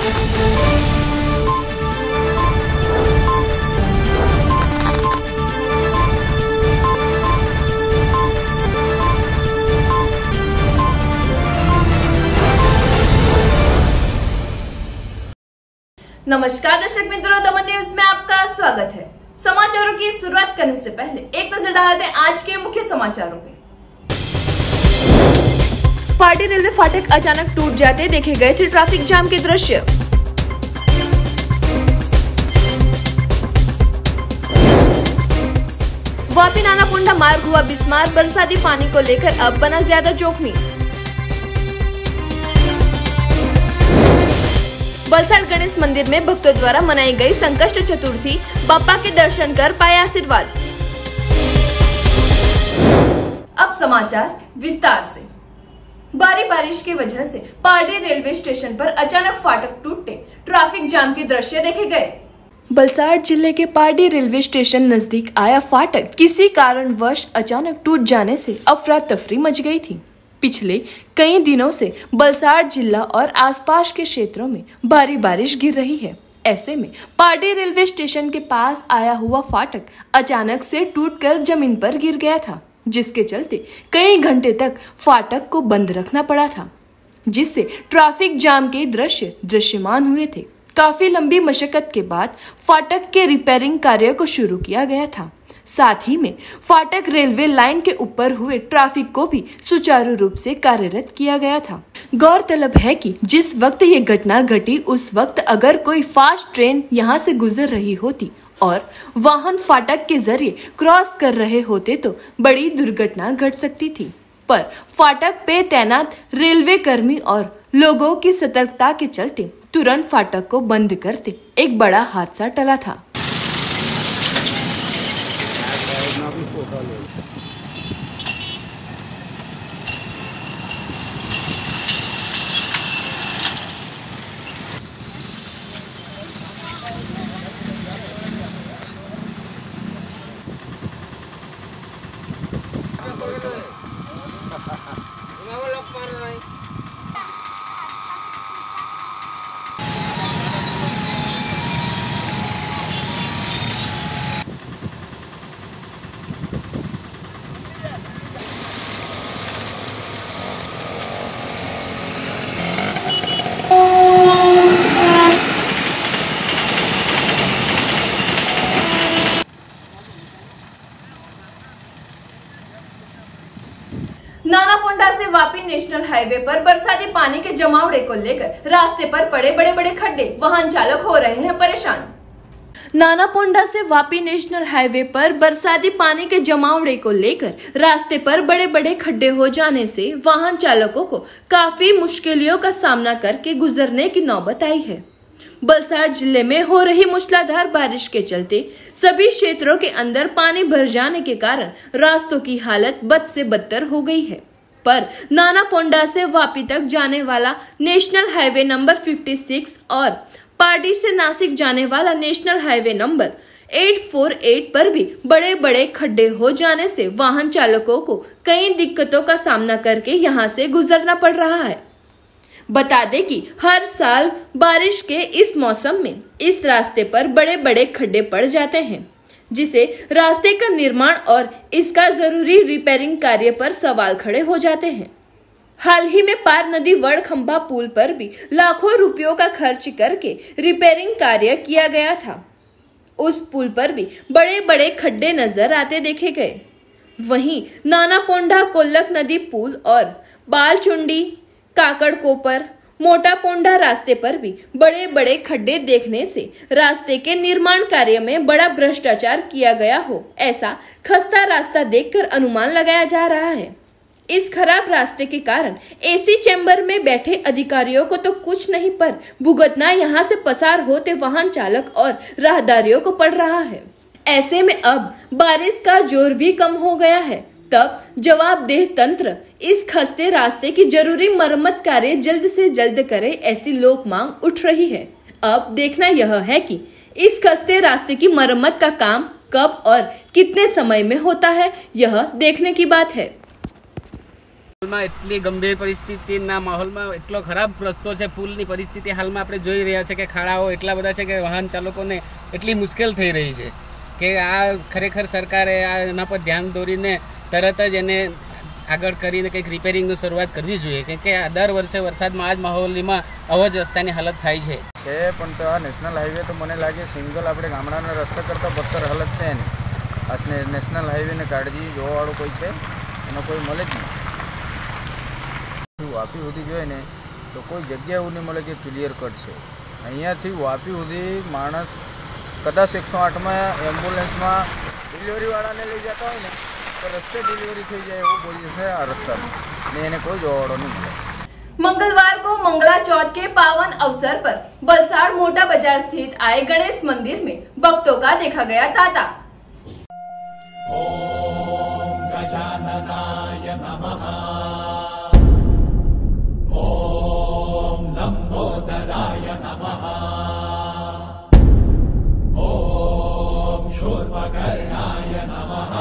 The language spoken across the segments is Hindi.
नमस्कार दर्शक मित्रों, दमन न्यूज में आपका स्वागत है। समाचारों की शुरुआत करने से पहले एक नजर डालते हैं आज के मुख्य समाचारों पे। पार्टी रेलवे फाटक अचानक टूट जाते देखे गए थे ट्रैफिक जाम के दृश्य। वापी नानापोंडा मार्ग हुआ बिस्मार, बरसाती पानी को लेकर अब बना ज्यादा जोखमी। बलसाड़ गणेश मंदिर में भक्तों द्वारा मनाई गई संकष्ट चतुर्थी, बाप्पा के दर्शन कर पाए आशीर्वाद। अब समाचार विस्तार से। भारी बारिश की वजह से पारडी रेलवे स्टेशन पर अचानक फाटक टूटते ट्रैफिक जाम के दृश्य देखे गए। बलसाड़ जिले के पारडी रेलवे स्टेशन नजदीक आया फाटक किसी कारणवश अचानक टूट जाने से अफरा तफरी मच गई थी। पिछले कई दिनों से बलसाड़ जिला और आसपास के क्षेत्रों में भारी बारिश गिर रही है। ऐसे में पारडी रेलवे स्टेशन के पास आया हुआ फाटक अचानक से टूटकर जमीन पर गिर गया था, जिसके चलते कई घंटे तक फाटक को बंद रखना पड़ा था, जिससे ट्रैफिक जाम के दृश्य दृश्यमान हुए थे। काफी लंबी मशक्कत के बाद फाटक के रिपेयरिंग कार्य को शुरू किया गया था। साथ ही में फाटक रेलवे लाइन के ऊपर हुए ट्रैफिक को भी सुचारू रूप से कार्यरत किया गया था। गौरतलब है कि जिस वक्त ये घटना घटी उस वक्त अगर कोई फास्ट ट्रेन यहाँ से गुजर रही होती और वाहन फाटक के जरिए क्रॉस कर रहे होते तो बड़ी दुर्घटना घट सकती थी, पर फाटक पे तैनात रेलवे कर्मी और लोगों की सतर्कता के चलते तुरंत फाटक को बंद करते एक बड़ा हादसा टला था। नानापोंडा से वापी नेशनल हाईवे पर बरसाती पानी के जमावड़े को लेकर रास्ते पर पड़े बड़े बड़े खड्डे, वाहन चालक हो रहे हैं परेशान। नानापोंडा से वापी नेशनल हाईवे पर बरसाती पानी के जमावड़े को लेकर रास्ते पर बड़े बड़े खड्डे हो जाने से वाहन चालकों को काफी मुश्किलों का सामना करके गुजरने की नौबत आई है। बलसाड़ जिले में हो रही मूसलाधार बारिश के चलते सभी क्षेत्रों के अंदर पानी भर जाने के कारण रास्तों की हालत बद से बदतर हो गई है। पर नानापोंडा से वापी तक जाने वाला नेशनल हाईवे नंबर 56 और पारडी से नासिक जाने वाला नेशनल हाईवे नंबर 848 पर भी बड़े बड़े खड्डे हो जाने से वाहन चालकों को कई दिक्कतों का सामना करके यहां से गुजरना पड़ रहा है। बता दें कि हर साल बारिश के इस मौसम में इस रास्ते पर बड़े बड़े खड्डे पड़ जाते हैं, जिसे रास्ते का निर्माण और इसका जरूरी रिपेयरिंग कार्य पर सवाल खड़े हो जाते हैं। हाल ही में पार नदी वड़खंबा पुल पर भी लाखों रुपयों का खर्च करके रिपेयरिंग कार्य किया गया था। उस पुल पर भी बड़े बड़े खड्डे नजर आते देखे गए। वहीं नानापोंडा कोल्लक नदी पुल और बालचुंडी काकड़कोपर मोटा पोंडा रास्ते पर भी बड़े बड़े खड्डे देखने से रास्ते के निर्माण कार्य में बड़ा भ्रष्टाचार किया गया हो, ऐसा खस्ता रास्ता देखकर अनुमान लगाया जा रहा है। इस खराब रास्ते के कारण एसी चैम्बर में बैठे अधिकारियों को तो कुछ नहीं, पर भुगतना यहाँ से पसार होते वाहन चालक और राहदारियों को पड़ रहा है। ऐसे में अब बारिश का जोर भी कम हो गया है, तब जवाबदेह तंत्र इस खस्ते रास्ते की जरूरी मरम्मत कार्य जल्द से जल्द करे, ऐसी लोक मांग उठ रही है। अब देखना यह है कि इस खस्ते रास्ते की मरम्मत का काम कब और कितने समय में होता है, यह देखने की बात है। હાલમાં એટલી ગંભીર પરિસ્થિતિના માહોલમાં એટલો ખરાબ રસ્તો છે, પુલની પરિસ્થિતિ હાલમાં આપણે જોઈ રહ્યા છે કે ખાડાઓ એટલા બધા છે કે વાહન ચાલકોને એટલી મુશ્કેલ થઈ રહી છે કે આ ખરેખર સરકારે એના પર ધ્યાન દોરીને તરત જ એને આગળ કરીને કંઈક રિપેરિંગની શરૂઆત કરવી જોઈએ, કેમ કે દર વર્ષે વરસાદમાં આ જ માહોલમાં આવા જ રસ્તાની હાલત થાય છે. પણ તો આ નેશનલ હાઈવે તો મને લાગે સિંગલ આપણે ગામડાના રસ્તા કરતાં બદતર હાલત છે એની. આ નેશનલ હાઈવેને કાળજી જોવાવાળું કોઈ છે એનો કોઈ મળે જ નહીં. વાપી સુધી જોઈએ ને તો કોઈ જગ્યા એવું નહીં મળે કે ક્લિયર કટ છે. અહીંયાથી વાપી સુધી માણસ કદાચ 108માં એમ્બ્યુલન્સમાં ડિલિવરીવાળાને લઈ જતા હોય ને तो रस्ते डिलीवरी थी जाए वो बोलिए से आ रास्ता में इन्हें कोई जोड़ नहीं मिला. मंगलवार को मंगला चौथ के पावन अवसर पर बलसाड़ मोटा बाजार स्थित आए गणेश मंदिर में भक्तों का देखा गया तांता. ओम गजाननाय नमः, ओम लंबोदराय नमः, ओम शूर्पकर्णाय नमः,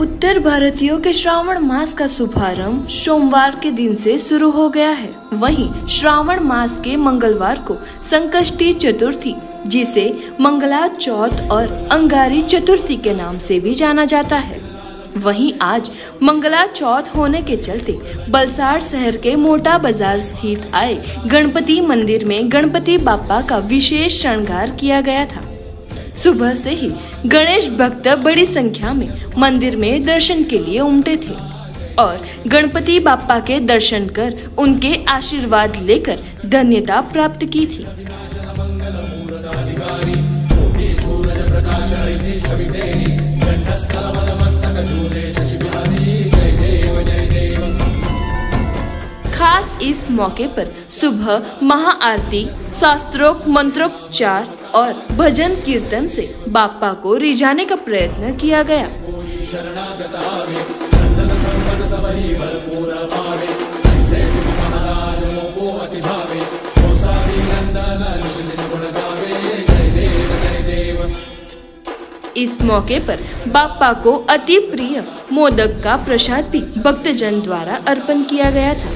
उत्तर भारतीयों के श्रावण मास का शुभारंभ सोमवार के दिन से शुरू हो गया है. वहीं श्रावण मास के मंगलवार को संकष्टी चतुर्थी, जिसे मंगला चौथ और अंगारी चतुर्थी के नाम से भी जाना जाता है. वहीं आज मंगला चौथ होने के चलते बलसाड़ शहर के मोटा बाजार स्थित आए गणपति मंदिर में गणपति बाप्पा का विशेष श्रृंगार किया गया था. सुबह से ही गणेश भक्त बड़ी संख्या में मंदिर में दर्शन के लिए उमटे थे और गणपति बाप्पा के दर्शन कर उनके आशीर्वाद लेकर धन्यता प्राप्त की थी. खास इस मौके पर सुबह महाआरती, शास्त्रोक्त मंत्रोच्चार और भजन कीर्तन से बाप्पा को रिझाने का प्रयत्न किया गया. इस मौके पर बाप्पा को अति प्रिय मोदक का प्रसाद भी भक्तजन द्वारा अर्पण किया गया था.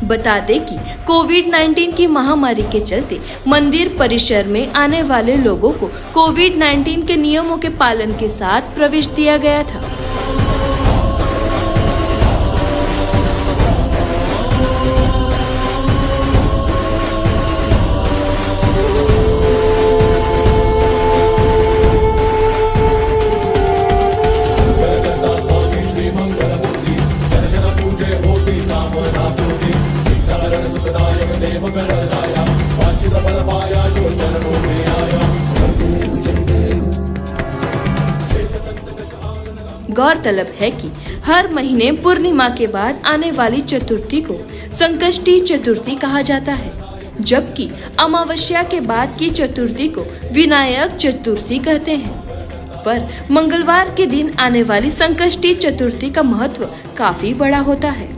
बता दें कि कोविड-19 की महामारी के चलते मंदिर परिसर में आने वाले लोगों को कोविड-19 के नियमों के पालन के साथ प्रवेश दिया गया था. गौरतलब है कि हर महीने पूर्णिमा के बाद आने वाली चतुर्थी को संकष्टी चतुर्थी कहा जाता है, जबकि अमावस्या के बाद की चतुर्थी को विनायक चतुर्थी कहते हैं. पर मंगलवार के दिन आने वाली संकष्टी चतुर्थी का महत्व काफी बड़ा होता है.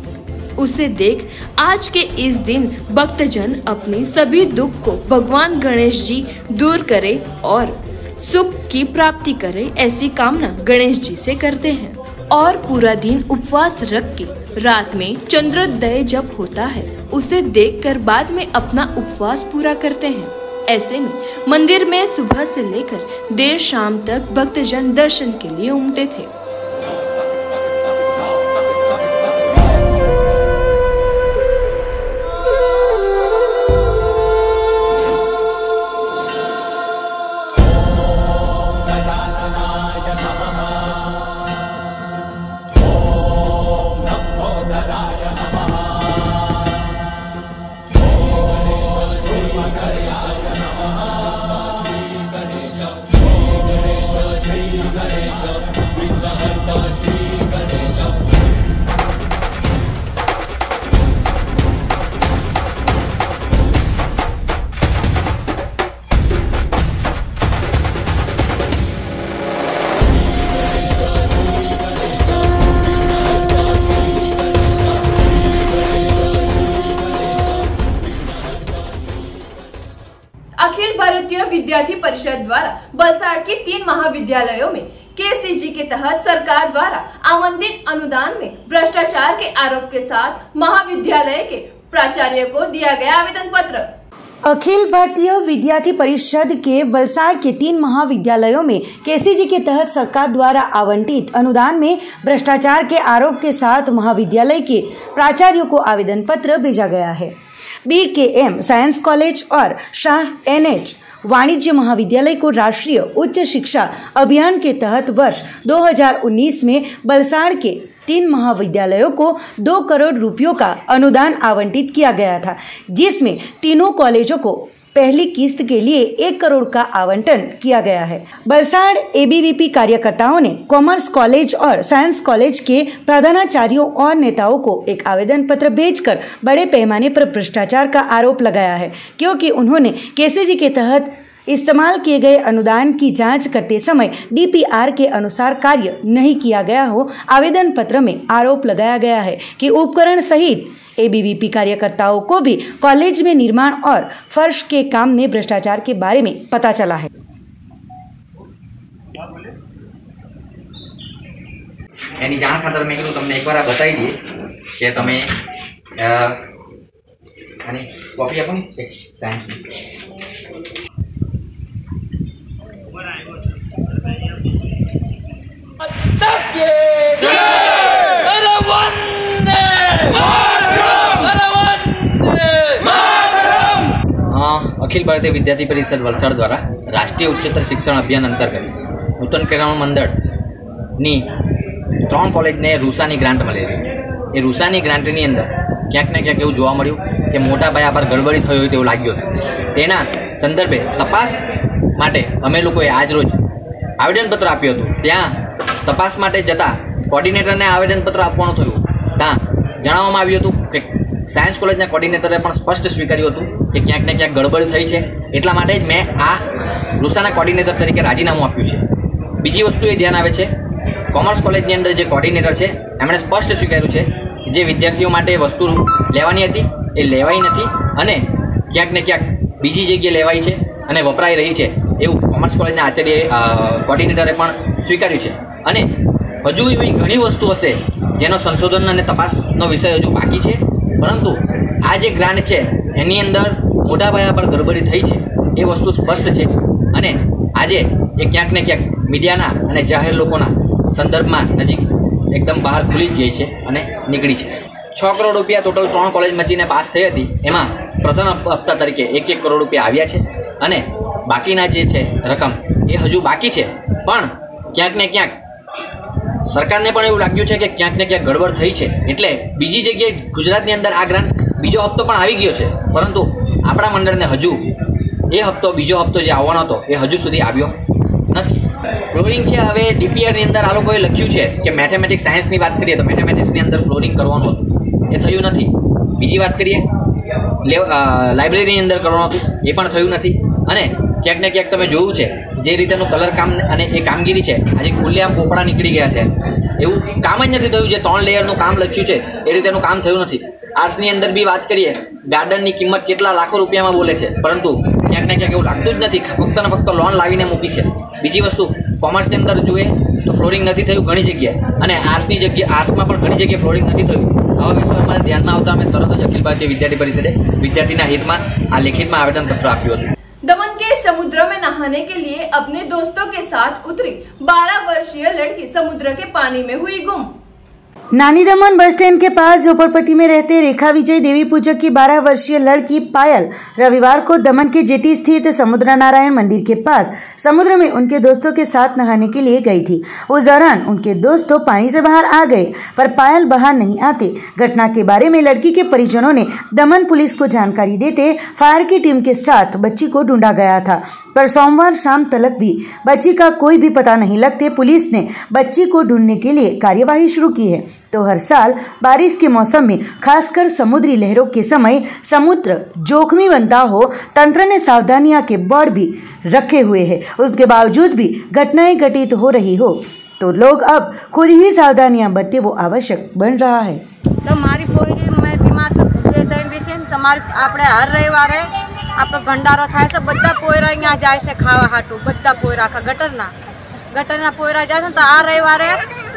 उसे देख आज के इस दिन भक्तजन अपनी सभी दुख को भगवान गणेश जी दूर करे और सुख की प्राप्ति करे, ऐसी कामना गणेश जी से करते हैं. और पूरा दिन उपवास रख के रात में चंद्रोदय जब होता है उसे देखकर बाद में अपना उपवास पूरा करते हैं. ऐसे में मंदिर में सुबह से लेकर देर शाम तक भक्तजन दर्शन के लिए उमटे थे. परिषद द्वारा वलसाड़ के 3 महाविद्यालयों में केसीजी के तहत सरकार द्वारा आवंटित अनुदान में भ्रष्टाचार के आरोप के साथ महाविद्यालय के प्राचार्य को दिया गया आवेदन पत्र। अखिल भारतीय विद्यार्थी परिषद के वलसाड़ के 3 महाविद्यालयों में केसीजी के तहत सरकार द्वारा आवंटित अनुदान में भ्रष्टाचार के आरोप के साथ महाविद्यालय के प्राचार्यों को आवेदन पत्र भेजा गया है। BKM साइंस कॉलेज और शाह NH वाणिज्य महाविद्यालय को राष्ट्रीय उच्च शिक्षा अभियान के तहत वर्ष 2019 में वलसाड़ के 3 महाविद्यालयों को 2 करोड़ रुपयों का अनुदान आवंटित किया गया था, जिसमें तीनों कॉलेजों को पहली किस्त के लिए 1 करोड़ का आवंटन किया गया है। वलसाड़ ABVP कार्यकर्ताओं ने कॉमर्स कॉलेज और साइंस कॉलेज के प्रधानाचार्यों और नेताओं को एक आवेदन पत्र भेजकर बड़े पैमाने पर भ्रष्टाचार का आरोप लगाया है, क्योंकि उन्होंने केसीजी के तहत इस्तेमाल किए गए अनुदान की जांच करते समय DPR के अनुसार कार्य नहीं किया गया हो। आवेदन पत्र में आरोप लगाया गया है कि उपकरण सहित ABVP कार्यकर्ताओं को भी कॉलेज में निर्माण और फर्श के काम में भ्रष्टाचार के बारे में पता चला है। એની જાણ ખાતર મેં કીધું તમને એકવાર આ બતાવી દઈએ કે તમે આની કોપી આપો ને સાયન્સની। अखिल भारतीय विद्यार्थी परिषद वलसाड़ द्वारा राष्ट्रीय उच्चतर शिक्षण अभियान अंतर्गत नूतन केळवण मंडळनी 3 कॉलेजने રૂસાની ग्रांट મળેલી। એ રૂસાની ગ્રાન્ટની અંદર ક્યાંક ને ક્યાંક એવું જોવા મળ્યું કે મોટા પાયા પર ગડબડી થઈ હોય તેવું લાગ્યું હતું। તેના સંદર્ભે તપાસ માટે અમે લોકોએ આજ રોજ આવેદનપત્ર આપ્યું હતું। ત્યાં તપાસ માટે જતા કોર્ડિનેટરને આવેદનપત્ર આપવાનું થયું। ત્યાં જણાવવામાં આવ્યું હતું કે સાયન્સ કોલેજના કોર્ડિનેટરે પણ સ્પષ્ટ સ્વીકાર્યું હતું કે ક્યાંક ને ક્યાંક ગડબડ થઈ છે, એટલા માટે જ મેં આ રૂસાના કોર્ડિનેટર તરીકે રાજીનામું આપ્યું છે। બીજી વસ્તુ એ ध्यान આવે છે, કોમર્સ કોલેજની અંદર જે કોર્ડિનેટર છે એમણે સ્પષ્ટ સ્વીકાર્યું છે કે જે વિદ્યાર્થીઓ માટે વસ્તુ લેવાની હતી એ લેવાઈ નથી અને ક્યાંક ને ક્યાંક બીજી જગ્યાએ લેવાઈ છે અને વપરાઈ રહી છે એવું કોમર્સ કોલેજના આચાર્ય કોર્ડિનેટરે પણ સ્વીકાર્યું છે। અને હજુ એવી ઘણી વસ્તુ હશે જેનો સંશોધન અને તપાસનો વિષય હજુ બાકી છે, પરંતુ આ જે ગ્રાન્ટ છે એની અંદર મોટા પાયા પર ગડબડી થઈ છે એ વસ્તુ સ્પષ્ટ છે અને આજે એ ક્યાંક ને ક્યાંક મીડિયાના અને જાહેર લોકોના સંદર્ભમાં નજીક એકદમ બહાર ખુલી જ જાય છે અને નીકળી છે। 6 કરોડ રૂપિયા ટોટલ 3 કોલેજ મચીને પાસ થઈ હતી, એમાં પ્રથમ હપ્તા તરીકે 1 કરોડ રૂપિયા આવ્યા છે અને બાકીના જે છે રકમ એ હજુ બાકી છે। પણ ક્યાંક ને ક્યાંક સરકારને પણ એવું લાગ્યું છે કે ક્યાંક ને ક્યાંક ગડબડ થઈ છે, એટલે બીજી જગ્યાએ ગુજરાતની અંદર આ ગ્રાન્ટ બીજો હપ્તો પણ આવી ગયો છે, પરંતુ આપણા મંડળને હજુ એ હપ્તો બીજો હપ્તો જે આવવાનો હતો એ હજુ સુધી આવ્યો નથી। ફ્લોરિંગ છે, હવે DPR ની અંદર આ લોકોએ લખ્યું છે કે મેથેમેટિક્સ સાયન્સની વાત કરીએ તો મેથેમેટિક્સની અંદર ફ્લોરિંગ કરવાનું હતું, એ થયું નથી। બીજી વાત કરીએ લાઇબ્રેરીની અંદર કરવાનું હતું, એ પણ થયું નથી। અને ક્યાંક ને ક્યાંક તમે જોયું છે જે રીતેનું કલર કામ અને એ કામગીરી છે આજે ખુલ્લેઆમ પોપડા નીકળી ગયા છે, એવું કામ જ નથી થયું। જે 3 લેયરનું કામ લખ્યું છે એ રીતેનું કામ થયું નથી। આર્ટ્સની અંદર બી વાત કરીએ, ગાર્ડનની કિંમત કેટલા લાખો રૂપિયામાં બોલે છે, પરંતુ ક્યાંક ને ક્યાંક એવું લાગતું જ નથી, ફક્ત ને ફક્ત લોન લાવીને મૂકી છે। બીજી વસ્તુ કોમર્સની અંદર જોઈએ તો ફ્લોરિંગ નથી થયું ઘણી જગ્યાએ, અને આર્ટ્સમાં પણ ઘણી જગ્યાએ ફ્લોરિંગ નથી થયું। આવા વિષયો અમારે ધ્યાનમાં આવતા અમે તરત જ અખિલ ભારતીય વિદ્યાर्थी परिषदे विद्यार्थीના हितમાં આ લેખિતમાં આવેદનપત્ર આપ્યું હતું। दमन के समुद्र में नहाने के लिए अपने दोस्तों के साथ उतरी 12 वर्षीय लड़की समुद्र के पानी में हुई गुम। नानी दमन बस स्टैंड के पास झोपड़पट्टी में रहते रेखा विजय देवी पूजक की 12 वर्षीय लड़की पायल रविवार को दमन के जेटी स्थित समुद्र नारायण मंदिर के पास समुद्र में उनके दोस्तों के साथ नहाने के लिए गई थी। उस दौरान उनके दोस्त तो पानी से बाहर आ गए, पर पायल बाहर नहीं आते। घटना के बारे में लड़की के परिजनों ने दमन पुलिस को जानकारी देते फायर की टीम के साथ बच्ची को ढूंढा गया था, पर सोमवार शाम तक भी बच्ची का कोई भी पता नहीं लगते पुलिस ने बच्ची को ढूंढने के लिए कार्यवाही शुरू की है। तो हर साल बारिश के मौसम में खासकर समुद्री लहरों के समय समुद्र जोखमी बनता हो, तंत्र ने सावधानियां के बोर्ड भी रखे हुए हैं। उसके बावजूद भी घटनाएं घटित हो रही हो तो लोग अब खुद ही सावधानियां बरते वो आवश्यक बन रहा है। तो मारी पोरी मैं बीमार थी, તમારે આપણે હર રવિવારે આપણે ભંડારો થાય છે, બધા પોયરા અહીંયા જાય છે ખાવા હાટું, બધા પોયરા આખા ગટરના પોયરા જાય છે. તો આ રવિવારે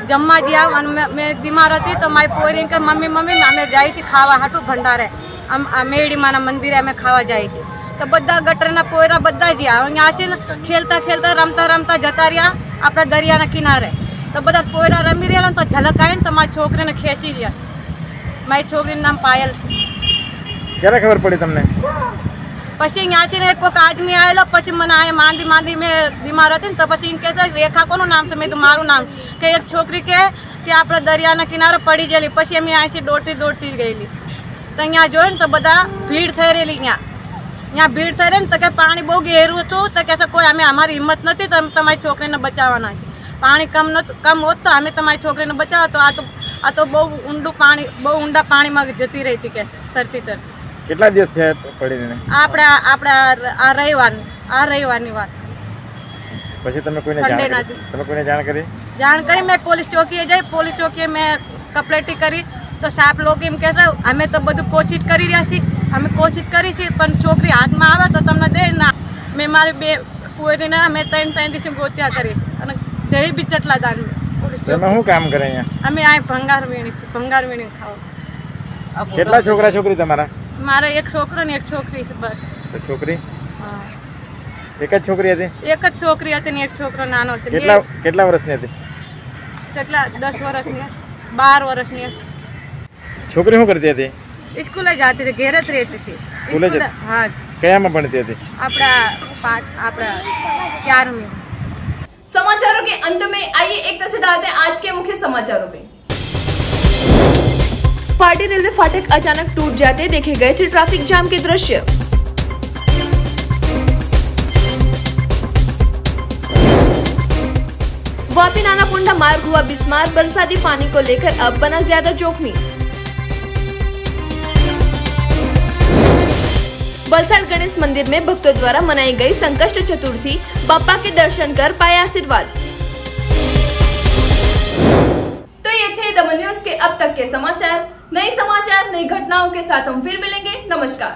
જમવા ગયા અને મેં બીમાર હતી તો મારી પોયરી કે મમ્મી અમે જાય છે ખાવા હાટું ભંડારે, આ મેળીમાના મંદિરે અમે ખાવા જાય છે. તો બધા ગટરના પોયરા બધા જ્યાં અહીંયા છે ને ખેલતા રમતા જતા રહ્યા આપણા દરિયાના કિનારે. તો બધા પોયરા રમી રહ્યા તો ઝલક આવી ને તો મારી છોકરીને ખેંચી ગયા. મારી છોકરીનું નામ પાયલ છે. ક્યારે ખબર પડી તમને? પછી અહીંયા છે ને કોઈક આદમી આવેલો, પછી મને આ માંદી મેં બીમાર હતી ને તો પછી એમ કહે છે રેખા કોનું નામ છે? મેં તો મારું નામ. કે એક છોકરી કે આપણે દરિયાના કિનારે પડી ગયેલી. પછી અમે અહીંથી દોડતી ગયેલી. તો અહીંયા જોયું ને તો બધા ભીડ થઈ રહેલી. અહીંયા ભીડ થઈ રહી ને તો કે પાણી બહુ ગહેરું હતું. તો કહે છે કોઈ અમારી હિંમત નથી તો તમારી છોકરીને બચાવવાના છે. પાણી કમ હોત તો અમે તમારી છોકરીને બચાવવા. તો આ તો બહુ ઊંડા પાણીમાં જતી રહી હતી કે તરતી. કેટલા દિવસ થયા પડીને? આપણે આ રવિવારની વાત. પછી તમે કોઈને જાણ કરી? જાણ કરી મેં પોલીસ ચોકીએ જઈ. પોલીસ ચોકીએ મેં કમ્પ્લેટી કરી. તો સાહેબ લોકો એમ કહે છે અમે તો બધું કોશિશ કરી રહ્યા છીએ, અમે કોશિશ કરી છે પણ છોકરી હાથમાં આવે તો તમને દે ના. મેં મારી 2 પોરીને અમે 3 દિવસે ગોત્યા કરી છે અને જઈ બી ચટલા દાન. તમે શું કામ કરે અહીંયા? અમે આ ભંગાર વીણી ખાવા. કેટલા છોકરા છોકરી તમારા? મારે એક છોકરો ને એક છોકરી છે બસ. છોકરી એક જ છોકરી હતી? એક જ છોકરી હતી ને એક છોકરો નાનો છે. કેટલા વર્ષની હતી? કેટલા 10 વર્ષની, 12 વર્ષની. છોકરી શું કરતી હતી? સ્કૂલે જતી હતી, ઘેર જ રહેતી હતી. સ્કૂલે જ? હા. કયામાં ભણતી હતી? આપણા 4वीं. समाचारों के अंत में आइए एक नजर डालते हैं आज के मुख्य समाचारों पे। पार्टी रेलवे फाटक अचानक टूट जाते देखे गए थे ट्रैफिक जाम के दृश्य। वापी नानापुंडा मार्ग हुआ बिस्मार, बरसाती पानी को लेकर अब बना ज्यादा जोखमी। वलसाड गणेश मंदिर में भक्तों द्वारा मनाई गई संकष्ट चतुर्थी, बाप्पा के दर्शन कर पाया आशीर्वाद। तो ये थे दमन न्यूज के अब तक के समाचार। नए समाचार नई घटनाओं के साथ हम फिर मिलेंगे। नमस्कार।